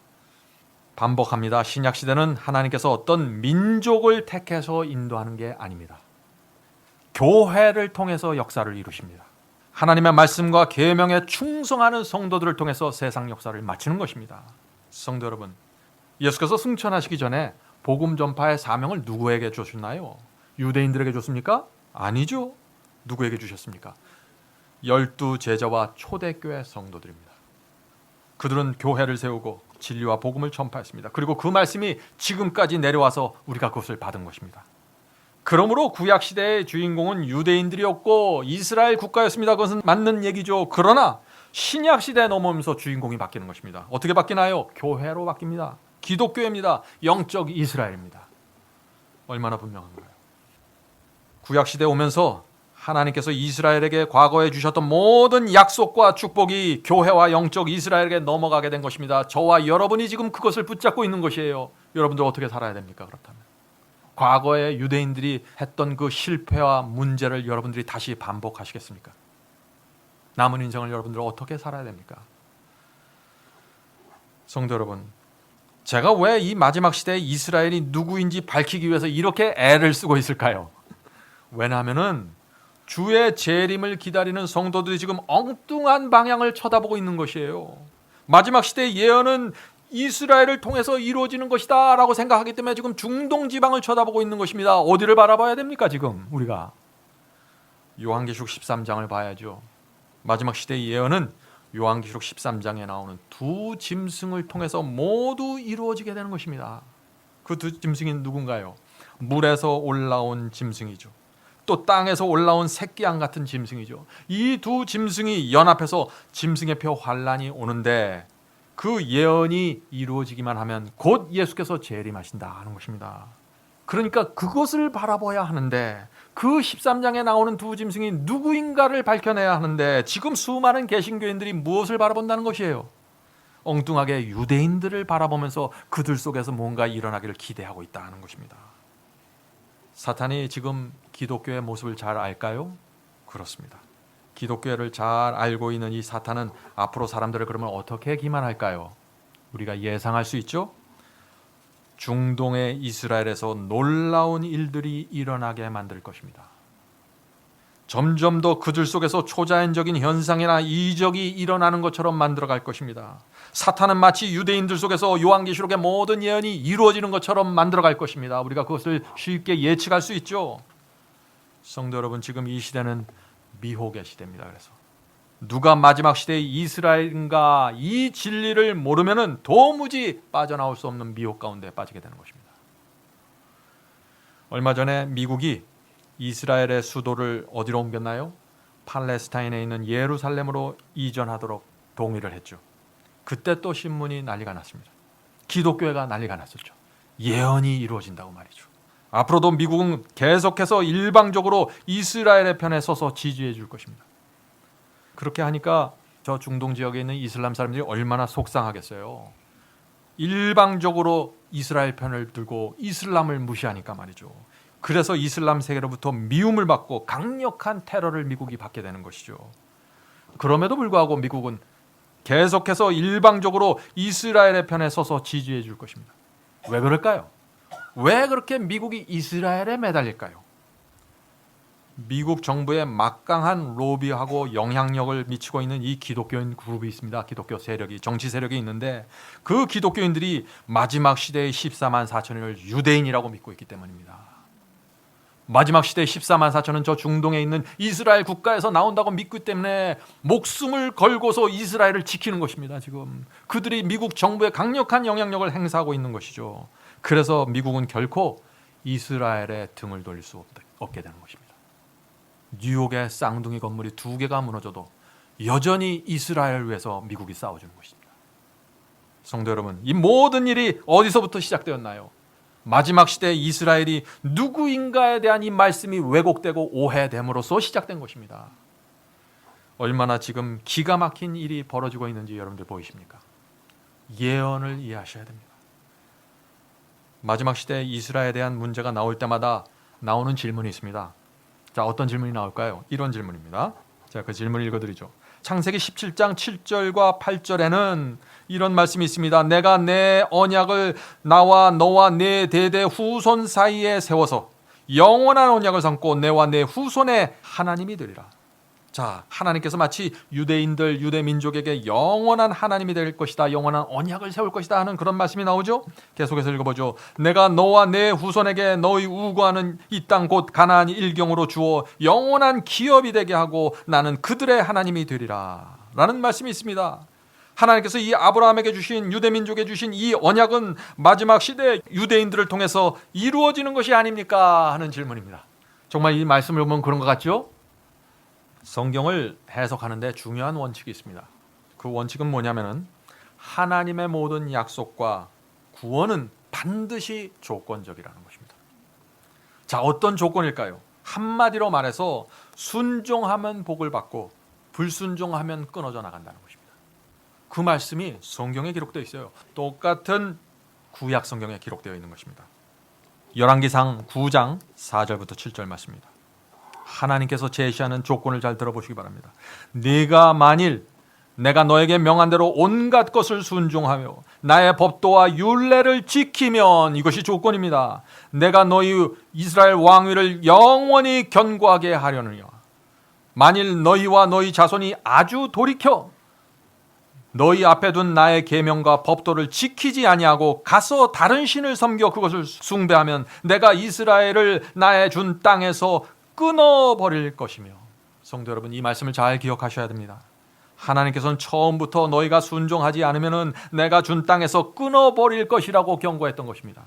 반복합니다. 신약시대는 하나님께서 어떤 민족을 택해서 인도하는 게 아닙니다. 교회를 통해서 역사를 이루십니다. 하나님의 말씀과 계명에 충성하는 성도들을 통해서 세상 역사를 마치는 것입니다. 성도 여러분, 예수께서 승천하시기 전에 복음 전파의 사명을 누구에게 주셨나요? 유대인들에게 줬습니까? 아니죠. 누구에게 주셨습니까? 12제자와 초대교회 성도들입니다. 그들은 교회를 세우고 진리와 복음을 전파했습니다. 그리고 그 말씀이 지금까지 내려와서 우리가 그것을 받은 것입니다. 그러므로 구약시대의 주인공은 유대인들이었고 이스라엘 국가였습니다. 그것은 맞는 얘기죠. 그러나 신약시대에 넘어오면서 주인공이 바뀌는 것입니다. 어떻게 바뀌나요? 교회로 바뀝니다. 기독교입니다. 영적 이스라엘입니다. 얼마나 분명한가요? 구약시대에 오면서 하나님께서 이스라엘에게 과거에 주셨던 모든 약속과 축복이 교회와 영적 이스라엘에게 넘어가게 된 것입니다. 저와 여러분이 지금 그것을 붙잡고 있는 것이에요. 여러분들 어떻게 살아야 됩니까? 그렇다면 과거에 유대인들이 했던 그 실패와 문제를 여러분들이 다시 반복하시겠습니까? 남은 인생을 여러분들 어떻게 살아야 됩니까? 성도 여러분, 제가 왜 이 마지막 시대의 이스라엘이 누구인지 밝히기 위해서 이렇게 애를 쓰고 있을까요? 왜냐하면 주의 재림을 기다리는 성도들이 지금 엉뚱한 방향을 쳐다보고 있는 것이에요. 마지막 시대의 예언은 이스라엘을 통해서 이루어지는 것이다 라고 생각하기 때문에 지금 중동 지방을 쳐다보고 있는 것입니다. 어디를 바라봐야 됩니까? 지금 우리가 요한계시록 13장을 봐야죠. 마지막 시대의 예언은 요한계시록 13장에 나오는 두 짐승을 통해서 모두 이루어지게 되는 것입니다. 그 두 짐승이 누군가요? 물에서 올라온 짐승이죠. 또 땅에서 올라온 새끼양 같은 짐승이죠. 이 두 짐승이 연합해서 짐승의 표 환란이 오는데 그 예언이 이루어지기만 하면 곧 예수께서 재림하신다 하는 것입니다. 그러니까 그것을 바라봐야 하는데 그 13장에 나오는 두 짐승이 누구인가를 밝혀내야 하는데 지금 수많은 개신교인들이 무엇을 바라본다는 것이에요? 엉뚱하게 유대인들을 바라보면서 그들 속에서 뭔가 일어나기를 기대하고 있다는 것입니다. 사탄이 지금 기독교의 모습을 잘 알까요? 그렇습니다. 기독교를 잘 알고 있는 이 사탄은 앞으로 사람들을 그러면 어떻게 기만할까요? 우리가 예상할 수 있죠? 중동의 이스라엘에서 놀라운 일들이 일어나게 만들 것입니다. 점점 더 그들 속에서 초자연적인 현상이나 이적이 일어나는 것처럼 만들어갈 것입니다. 사탄은 마치 유대인들 속에서 요한계시록의 모든 예언이 이루어지는 것처럼 만들어갈 것입니다. 우리가 그것을 쉽게 예측할 수 있죠. 성도 여러분, 지금 이 시대는 미혹의 시대입니다. 그래서 누가 마지막 시대의 이스라엘인가 이 진리를 모르면은 도무지 빠져나올 수 없는 미혹 가운데 빠지게 되는 것입니다. 얼마 전에 미국이 이스라엘의 수도를 어디로 옮겼나요? 팔레스타인에 있는 예루살렘으로 이전하도록 동의를 했죠. 그때 또 신문이 난리가 났습니다. 기독교회가 난리가 났었죠. 예언이 이루어진다고 말이죠. 앞으로도 미국은 계속해서 일방적으로 이스라엘의 편에 서서 지지해 줄 것입니다. 그렇게 하니까 저 중동 지역에 있는 이슬람 사람들이 얼마나 속상하겠어요. 일방적으로 이스라엘 편을 들고 이슬람을 무시하니까 말이죠. 그래서 이슬람 세계로부터 미움을 받고 강력한 테러를 미국이 받게 되는 것이죠. 그럼에도 불구하고 미국은 계속해서 일방적으로 이스라엘의 편에 서서 지지해 줄 것입니다. 왜 그럴까요? 왜 그렇게 미국이 이스라엘에 매달릴까요? 미국 정부에 막강한 로비하고 영향력을 미치고 있는 이 기독교인 그룹이 있습니다. 기독교 세력이, 정치 세력이 있는데 그 기독교인들이 마지막 시대의 14만 4천을 유대인이라고 믿고 있기 때문입니다. 마지막 시대의 14만 4천은 저 중동에 있는 이스라엘 국가에서 나온다고 믿기 때문에 목숨을 걸고서 이스라엘을 지키는 것입니다. 지금 그들이 미국 정부에 강력한 영향력을 행사하고 있는 것이죠. 그래서 미국은 결코 이스라엘의 등을 돌릴 수 없게 되는 것입니다. 뉴욕의 쌍둥이 건물이 2개가 무너져도 여전히 이스라엘을 위해서 미국이 싸워주는 것입니다. 성도 여러분, 이 모든 일이 어디서부터 시작되었나요? 마지막 시대에 이스라엘이 누구인가에 대한 이 말씀이 왜곡되고 오해됨으로써 시작된 것입니다. 얼마나 지금 기가 막힌 일이 벌어지고 있는지 여러분들 보이십니까? 예언을 이해하셔야 됩니다. 마지막 시대에 이스라엘에 대한 문제가 나올 때마다 나오는 질문이 있습니다. 자, 어떤 질문이 나올까요? 이런 질문입니다. 제가 그 질문을 읽어드리죠. 창세기 17장 7절과 8절에는 이런 말씀이 있습니다. 내가 내 언약을 나와 너와 내 대대 후손 사이에 세워서 영원한 언약을 삼고 내와 내 후손의 하나님이 되리라. 자, 하나님께서 마치 유대인들, 유대 민족에게 영원한 하나님이 될 것이다, 영원한 언약을 세울 것이다 하는 그런 말씀이 나오죠. 계속해서 읽어보죠. 내가 너와 내 후손에게 너희 우거하는 이 땅 곧 가나안 일경으로 주어 영원한 기업이 되게 하고 나는 그들의 하나님이 되리라 라는 말씀이 있습니다. 하나님께서 이 아브라함에게 주신, 유대 민족에 주신 이 언약은 마지막 시대 유대인들을 통해서 이루어지는 것이 아닙니까 하는 질문입니다. 정말 이 말씀을 보면 그런 것 같죠? 성경을 해석하는데 중요한 원칙이 있습니다. 그 원칙은 뭐냐면은 하나님의 모든 약속과 구원은 반드시 조건적이라는 것입니다. 자, 어떤 조건일까요? 한마디로 말해서 순종하면 복을 받고 불순종하면 끊어져 나간다는 것입니다. 그 말씀이 성경에 기록되어 있어요. 똑같은 구약 성경에 기록되어 있는 것입니다. 열왕기상 9장 4절부터 7절 말씀입니다. 하나님께서 제시하는 조건을 잘 들어보시기 바랍니다. 네가 만일 내가 너에게 명한 대로 온갖 것을 순종하며 나의 법도와 율례를 지키면, 이것이 조건입니다. 내가 너희 이스라엘 왕위를 영원히 견고하게 하려느냐. 만일 너희와 너희 자손이 아주 돌이켜 너희 앞에 둔 나의 계명과 법도를 지키지 아니하고 가서 다른 신을 섬겨 그것을 숭배하면 내가 이스라엘을 나의 준 땅에서 끊어버릴 것이며. 성도 여러분, 이 말씀을 잘 기억하셔야 됩니다. 하나님께서는 처음부터 너희가 순종하지 않으면 내가 준 땅에서 끊어버릴 것이라고 경고했던 것입니다.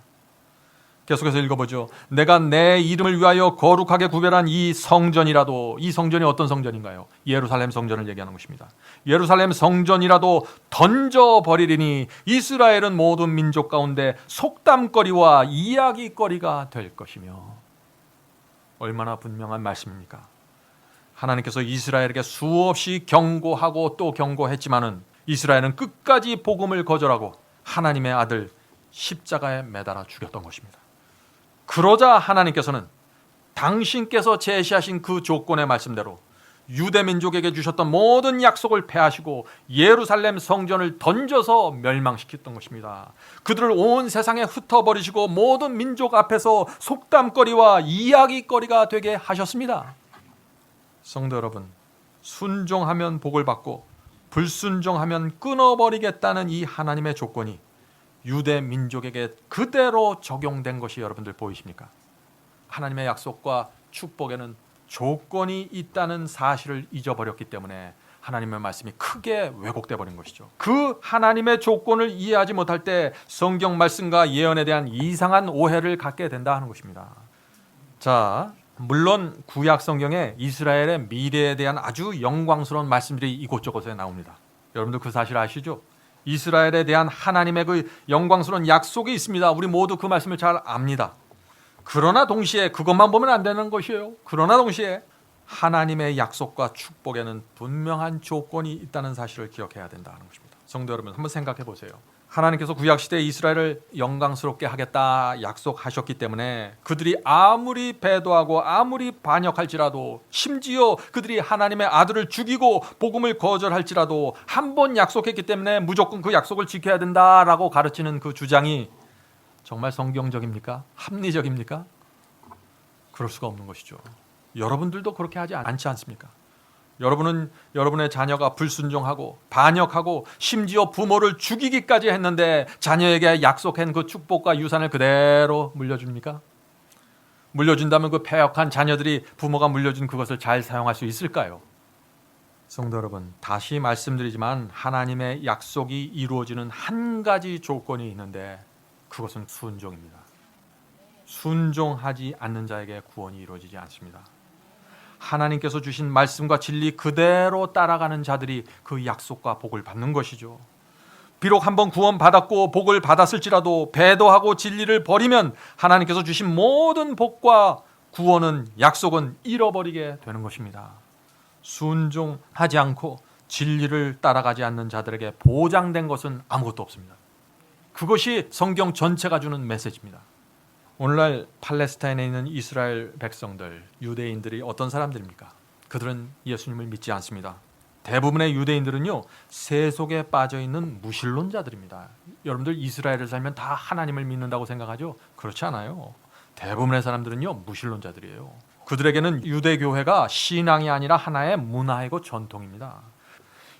계속해서 읽어보죠. 내가 내 이름을 위하여 거룩하게 구별한 이 성전이라도, 이 성전이 어떤 성전인가요? 예루살렘 성전을 얘기하는 것입니다. 예루살렘 성전이라도 던져버리리니 이스라엘은 모든 민족 가운데 속담거리와 이야기거리가 될 것이며. 얼마나 분명한 말씀입니까? 하나님께서 이스라엘에게 수없이 경고하고 또 경고했지만은 이스라엘은 끝까지 복음을 거절하고 하나님의 아들 십자가에 매달아 죽였던 것입니다. 그러자 하나님께서는 당신께서 제시하신 그 조건의 말씀대로 유대 민족에게 주셨던 모든 약속을 폐하시고 예루살렘 성전을 던져서 멸망시켰던 것입니다. 그들을 온 세상에 흩어버리시고 모든 민족 앞에서 속담거리와 이야기거리가 되게 하셨습니다. 성도 여러분, 순종하면 복을 받고 불순종하면 끊어버리겠다는 이 하나님의 조건이 유대 민족에게 그대로 적용된 것이 여러분들 보이십니까? 하나님의 약속과 축복에는 조건이 있다는 사실을 잊어버렸기 때문에 하나님의 말씀이 크게 왜곡돼 버린 것이죠. 그 하나님의 조건을 이해하지 못할 때 성경 말씀과 예언에 대한 이상한 오해를 갖게 된다 하는 것입니다. 자, 물론 구약 성경에 이스라엘의 미래에 대한 아주 영광스러운 말씀들이 이곳저곳에 나옵니다. 여러분들 그 사실 아시죠? 이스라엘에 대한 하나님의 그 영광스러운 약속이 있습니다. 우리 모두 그 말씀을 잘 압니다. 그러나 동시에 그것만 보면 안 되는 것이에요. 그러나 동시에 하나님의 약속과 축복에는 분명한 조건이 있다는 사실을 기억해야 된다는 것입니다. 성도 여러분, 한번 생각해 보세요. 하나님께서 구약시대에 이스라엘을 영광스럽게 하겠다 약속하셨기 때문에 그들이 아무리 배도하고 아무리 반역할지라도, 심지어 그들이 하나님의 아들을 죽이고 복음을 거절할지라도 한 번 약속했기 때문에 무조건 그 약속을 지켜야 된다라고 가르치는 그 주장이 정말 성경적입니까? 합리적입니까? 그럴 수가 없는 것이죠. 여러분들도 그렇게 하지 않지 않습니까? 여러분은 여러분의 자녀가 불순종하고 반역하고 심지어 부모를 죽이기까지 했는데 자녀에게 약속한 그 축복과 유산을 그대로 물려줍니까? 물려준다면 그 패역한 자녀들이 부모가 물려준 그것을 잘 사용할 수 있을까요? 성도 여러분, 다시 말씀드리지만 하나님의 약속이 이루어지는 한 가지 조건이 있는데 그것은 순종입니다. 순종하지 않는 자에게 구원이 이루어지지 않습니다. 하나님께서 주신 말씀과 진리 그대로 따라가는 자들이 그 약속과 복을 받는 것이죠. 비록 한번 구원받았고 복을 받았을지라도 배도하고 진리를 버리면 하나님께서 주신 모든 복과 구원은, 약속은 잃어버리게 되는 것입니다. 순종하지 않고 진리를 따라가지 않는 자들에게 보장된 것은 아무것도 없습니다. 그것이 성경 전체가 주는 메시지입니다. 오늘날 팔레스타인에 있는 이스라엘 백성들, 유대인들이 어떤 사람들입니까? 그들은 예수님을 믿지 않습니다. 대부분의 유대인들은요, 세속에 빠져있는 무신론자들입니다. 여러분들 이스라엘에 살면 다 하나님을 믿는다고 생각하죠? 그렇지 않아요. 대부분의 사람들은요, 무신론자들이에요. 그들에게는 유대교회가 신앙이 아니라 하나의 문화이고 전통입니다.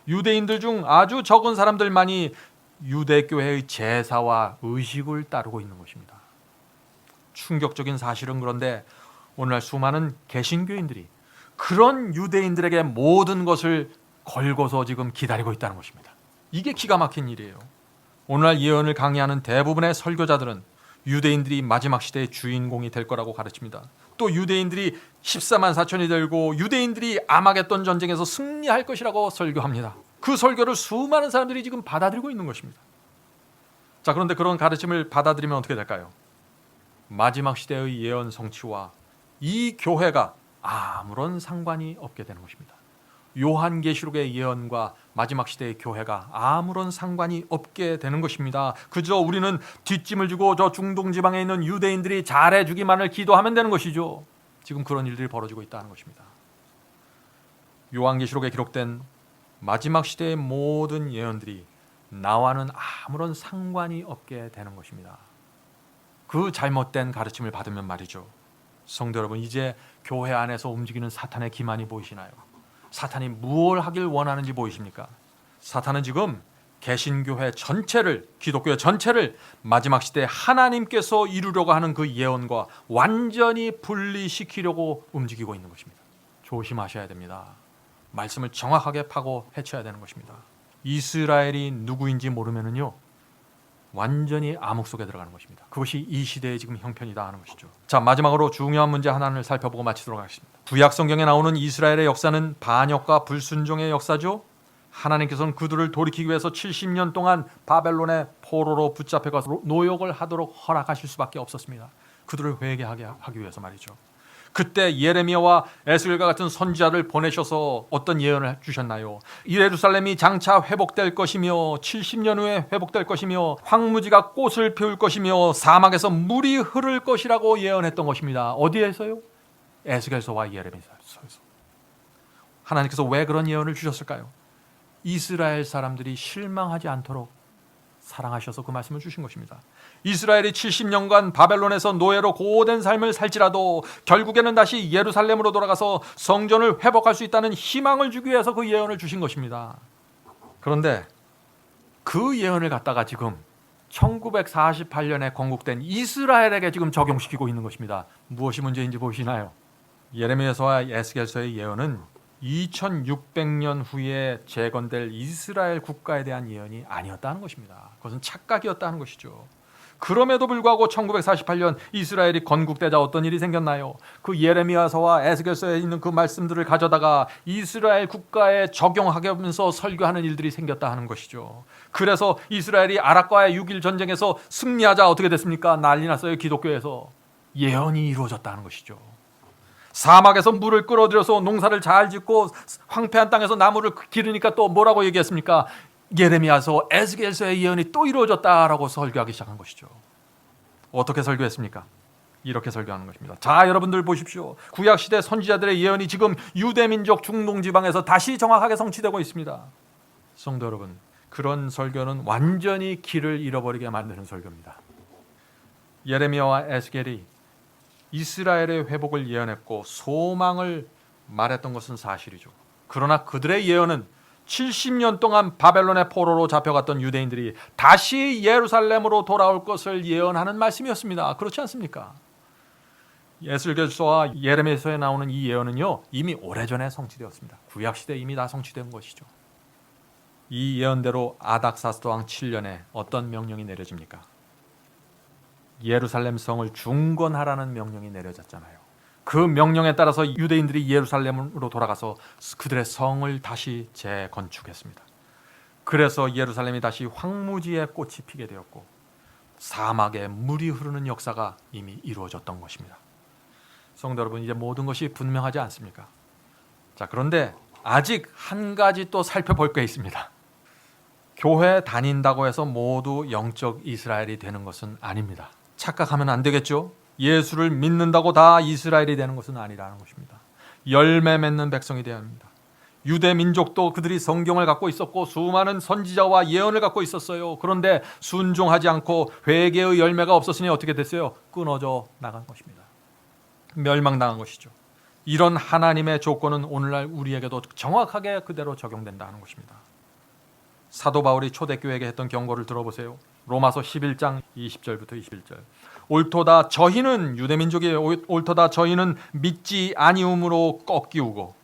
유대인들 중 아주 적은 사람들만이 유대교회의 제사와 의식을 따르고 있는 것입니다. 충격적인 사실은 그런데 오늘날 수많은 개신교인들이 그런 유대인들에게 모든 것을 걸고서 지금 기다리고 있다는 것입니다. 이게 기가 막힌 일이에요. 오늘날 예언을 강의하는 대부분의 설교자들은 유대인들이 마지막 시대의 주인공이 될 거라고 가르칩니다. 또 유대인들이 14만 4천이 되고 유대인들이 아마겟돈 전쟁에서 승리할 것이라고 설교합니다. 그 설교를 수많은 사람들이 지금 받아들이고 있는 것입니다. 자, 그런데 그런 가르침을 받아들이면 어떻게 될까요? 마지막 시대의 예언 성취와 이 교회가 아무런 상관이 없게 되는 것입니다. 요한계시록의 예언과 마지막 시대의 교회가 아무런 상관이 없게 되는 것입니다. 그저 우리는 뒷짐을 주고 저 중동 지방에 있는 유대인들이 잘해주기만을 기도하면 되는 것이죠. 지금 그런 일들이 벌어지고 있다는 것입니다. 요한계시록에 기록된 마지막 시대의 모든 예언들이 나와는 아무런 상관이 없게 되는 것입니다. 그 잘못된 가르침을 받으면 말이죠. 성도 여러분, 이제 교회 안에서 움직이는 사탄의 기만이 보이시나요? 사탄이 무엇을 하길 원하는지 보이십니까? 사탄은 지금 개신교회 전체를, 기독교 전체를 마지막 시대에 하나님께서 이루려고 하는 그 예언과 완전히 분리시키려고 움직이고 있는 것입니다. 조심하셔야 됩니다. 말씀을 정확하게 파고 헤쳐야 되는 것입니다. 이스라엘이 누구인지 모르면은요, 완전히 암흑 속에 들어가는 것입니다. 그것이 이 시대의 지금 형편이다 하는 것이죠. 자, 마지막으로 중요한 문제 하나를 살펴보고 마치도록 하겠습니다. 구약 성경에 나오는 이스라엘의 역사는 반역과 불순종의 역사죠. 하나님께서는 그들을 돌이키기 위해서 70년 동안 바벨론의 포로로 붙잡혀가서 노역을 하도록 허락하실 수밖에 없었습니다. 그들을 회개하게 하기 위해서 말이죠. 그때 예레미야와 에스겔과 같은 선지자를 보내셔서 어떤 예언을 주셨나요? 예루살렘이 장차 회복될 것이며 70년 후에 회복될 것이며 황무지가 꽃을 피울 것이며 사막에서 물이 흐를 것이라고 예언했던 것입니다. 어디에서요? 에스겔서와 예레미야서에서. 하나님께서 왜 그런 예언을 주셨을까요? 이스라엘 사람들이 실망하지 않도록 사랑하셔서 그 말씀을 주신 것입니다. 이스라엘이 70년간 바벨론에서 노예로 고된 삶을 살지라도 결국에는 다시 예루살렘으로 돌아가서 성전을 회복할 수 있다는 희망을 주기 위해서 그 예언을 주신 것입니다. 그런데 그 예언을 갖다가 지금 1948년에 건국된 이스라엘에게 지금 적용시키고 있는 것입니다. 무엇이 문제인지 보시나요? 예레미야서와 에스겔서의 예언은 2600년 후에 재건될 이스라엘 국가에 대한 예언이 아니었다는 것입니다. 그것은 착각이었다는 것이죠. 그럼에도 불구하고 1948년 이스라엘이 건국되자 어떤 일이 생겼나요? 그 예레미야서와 에스겔서에 있는 그 말씀들을 가져다가 이스라엘 국가에 적용하면서 설교하는 일들이 생겼다 하는 것이죠. 그래서 이스라엘이 아락과의 6.1 전쟁에서 승리하자 어떻게 됐습니까? 난리 났어요. 기독교에서. 예언이 이루어졌다는 것이죠. 사막에서 물을 끌어들여서 농사를 잘 짓고 황폐한 땅에서 나무를 기르니까 또 뭐라고 얘기했습니까? 예레미야서, 에스겔서의 예언이 또 이루어졌다라고 설교하기 시작한 것이죠. 어떻게 설교했습니까? 이렇게 설교하는 것입니다. 자, 여러분들 보십시오. 구약시대 선지자들의 예언이 지금 유대민족 중동지방에서 다시 정확하게 성취되고 있습니다. 성도 여러분, 그런 설교는 완전히 길을 잃어버리게 만드는 설교입니다. 예레미야와 에스겔이 이스라엘의 회복을 예언했고 소망을 말했던 것은 사실이죠. 그러나 그들의 예언은 70년 동안 바벨론의 포로로 잡혀갔던 유대인들이 다시 예루살렘으로 돌아올 것을 예언하는 말씀이었습니다. 그렇지 않습니까? 에스겔서와 예레미야서에 나오는 이 예언은요, 이미 오래전에 성취되었습니다. 구약시대에 이미 다 성취된 것이죠. 이 예언대로 아닥사스다 왕 7년에 어떤 명령이 내려집니까? 예루살렘 성을 중건하라는 명령이 내려졌잖아요. 그 명령에 따라서 유대인들이 예루살렘으로 돌아가서 그들의 성을 다시 재건축했습니다. 그래서 예루살렘이 다시 황무지에 꽃이 피게 되었고 사막에 물이 흐르는 역사가 이미 이루어졌던 것입니다. 성도 여러분, 이제 모든 것이 분명하지 않습니까? 자, 그런데 아직 한 가지 또 살펴볼 게 있습니다. 교회 다닌다고 해서 모두 영적 이스라엘이 되는 것은 아닙니다. 착각하면 안 되겠죠? 예수를 믿는다고 다 이스라엘이 되는 것은 아니라는 것입니다. 열매 맺는 백성이 되어야 합니다. 유대 민족도 그들이 성경을 갖고 있었고 수많은 선지자와 예언을 갖고 있었어요. 그런데 순종하지 않고 회개의 열매가 없었으니 어떻게 됐어요? 끊어져 나간 것입니다. 멸망당한 것이죠. 이런 하나님의 조건은 오늘날 우리에게도 정확하게 그대로 적용된다는 것입니다. 사도 바울이 초대교회에게 했던 경고를 들어보세요. 로마서 11장 20절부터 21절. 옳도다 저희는 유대민족이 옳도다 저희는 믿지 아니함으로 꺾이우고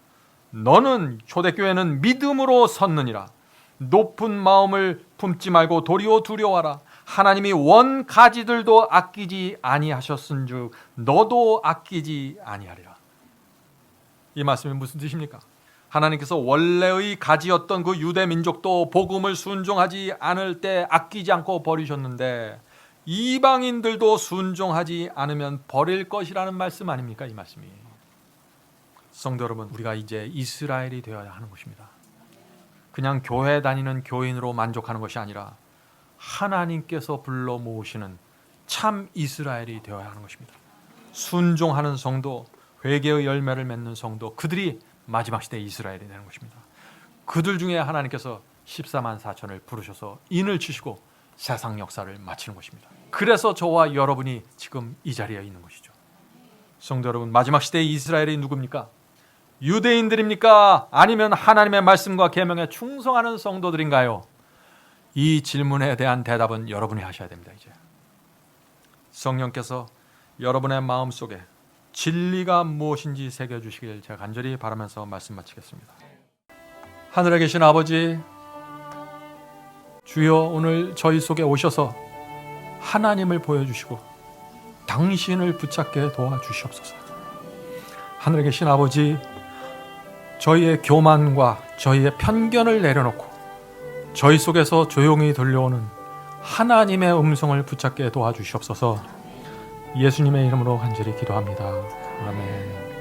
너는 초대교회는 믿음으로 섰느니라. 높은 마음을 품지 말고 도리어 두려워하라. 하나님이 원 가지들도 아끼지 아니하셨은즉 너도 아끼지 아니하리라. 이 말씀이 무슨 뜻입니까? 하나님께서 원래의 가지였던 그 유대 민족도 복음을 순종하지 않을 때 아끼지 않고 버리셨는데 이방인들도 순종하지 않으면 버릴 것이라는 말씀 아닙니까? 이 말씀이. 성도 여러분, 우리가 이제 이스라엘이 되어야 하는 것입니다. 그냥 교회 다니는 교인으로 만족하는 것이 아니라 하나님께서 불러 모으시는 참 이스라엘이 되어야 하는 것입니다. 순종하는 성도, 회개의 열매를 맺는 성도, 그들이 마지막 시대 이스라엘이 되는 것입니다. 그들 중에 하나님께서 14만 4천을 부르셔서 인을 치시고 세상 역사를 마치는 것입니다. 그래서 저와 여러분이 지금 이 자리에 있는 것이죠. 성도 여러분, 마지막 시대의 이스라엘이 누굽니까? 유대인들입니까? 아니면 하나님의 말씀과 계명에 충성하는 성도들인가요? 이 질문에 대한 대답은 여러분이 하셔야 됩니다. 이제 성령께서 여러분의 마음속에 진리가 무엇인지 새겨주시길 제가 간절히 바라면서 말씀 마치겠습니다. 하늘에 계신 아버지, 주여 오늘 저희 속에 오셔서 하나님을 보여주시고 당신을 붙잡게 도와주시옵소서. 하늘에 계신 아버지, 저희의 교만과 저희의 편견을 내려놓고 저희 속에서 조용히 들려오는 하나님의 음성을 붙잡게 도와주시옵소서. 예수님의 이름으로 간절히 기도합니다. 아멘.